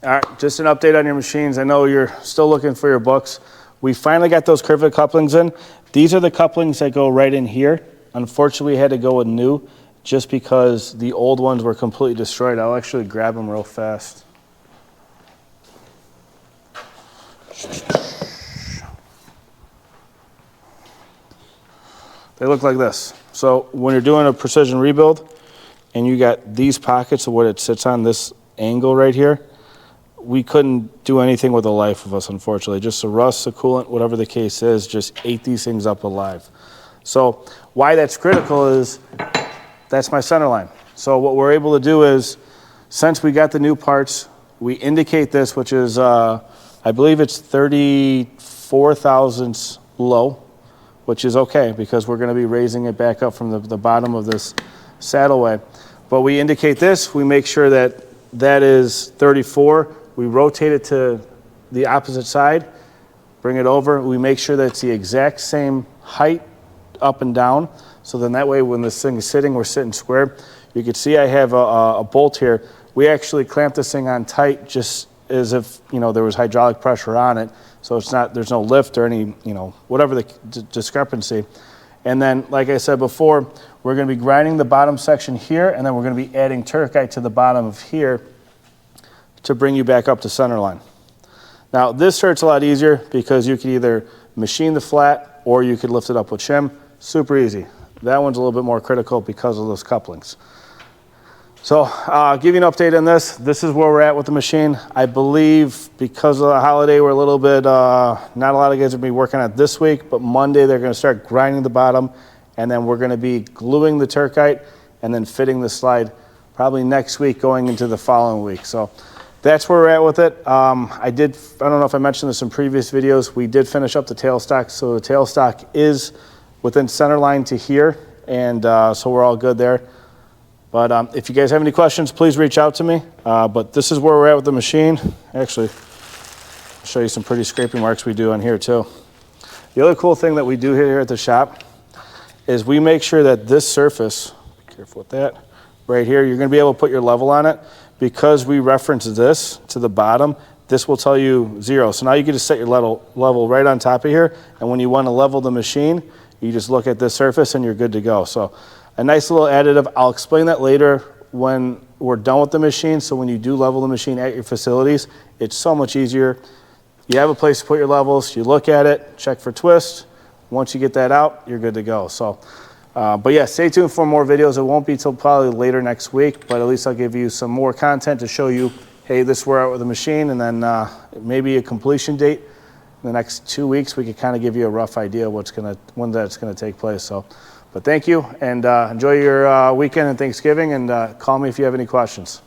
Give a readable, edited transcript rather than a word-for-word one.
All right, just an update on your machines. I know you're still looking for your books. We finally got those curved couplings in. These are the couplings that go right in here. Unfortunately, we had to go with new just because the old ones were completely destroyed. I'll actually grab them real fast. They look like this. So when you're doing a precision rebuild and you got these pockets of what it sits on, this angle right here, we couldn't do anything with the life of us, unfortunately. Just the rust, the coolant, whatever the case is, just ate these things up alive. So why that's critical is that's my center line. So what we're able to do is, since we got the new parts, we indicate this, which is, I believe it's 34 thousandths low, which is okay because we're going to be raising it back up from the bottom of this saddleway. But we indicate this, we make sure that that is 34. We rotate it to the opposite side, bring it over. We make sure that it's the exact same height up and down. So then that way when this thing is sitting, we're sitting square. You can see I have a bolt here. We actually clamped this thing on tight just as if, you know, there was hydraulic pressure on it. So it's not, there's no lift or any, you know, whatever the discrepancy. And then, like I said before, we're going to be grinding the bottom section here, and then we're going to be adding Turcite to the bottom of here to bring you back up to center line. Now, this hurts a lot easier because you can either machine the flat or you could lift it up with shim. Super easy. That one's a little bit more critical because of those couplings. So I'll give you an update on this. This is where we're at with the machine. I believe because of the holiday, we're a little bit, not a lot of guys are going to be working on it this week, but Monday they're going to start grinding the bottom, and then we're going to be gluing the Turcite and then fitting the slide probably next week going into the following week. So that's where we're at with it. I don't know if I mentioned this in previous videos, we did finish up the tailstock. So the tailstock is within center line to here, and so we're all good there. But if you guys have any questions, please reach out to me. But this is where we're at with the machine. Actually, I'll show you some pretty scraping marks we do on here too. The other cool thing that we do here at the shop is we make sure that this surface, be careful with that, right here, you're gonna be able to put your level on it. Because we reference this to the bottom, this will tell you 0. So now you can just set your level right on top of here, and when you wanna level the machine, you just look at this surface and you're good to go. So a nice little additive. I'll explain that later when we're done with the machine. So when you do level the machine at your facilities, it's so much easier. You have a place to put your levels, you look at it, check for twist. Once you get that out, you're good to go. So, but yeah, stay tuned for more videos. It won't be till probably later next week, but at least I'll give you some more content to show you, hey, this is where we're at with the machine, and then maybe a completion date. In the next 2 weeks, we could kind of give you a rough idea when that's gonna take place. So. But thank you, and enjoy your weekend and Thanksgiving, and call me if you have any questions.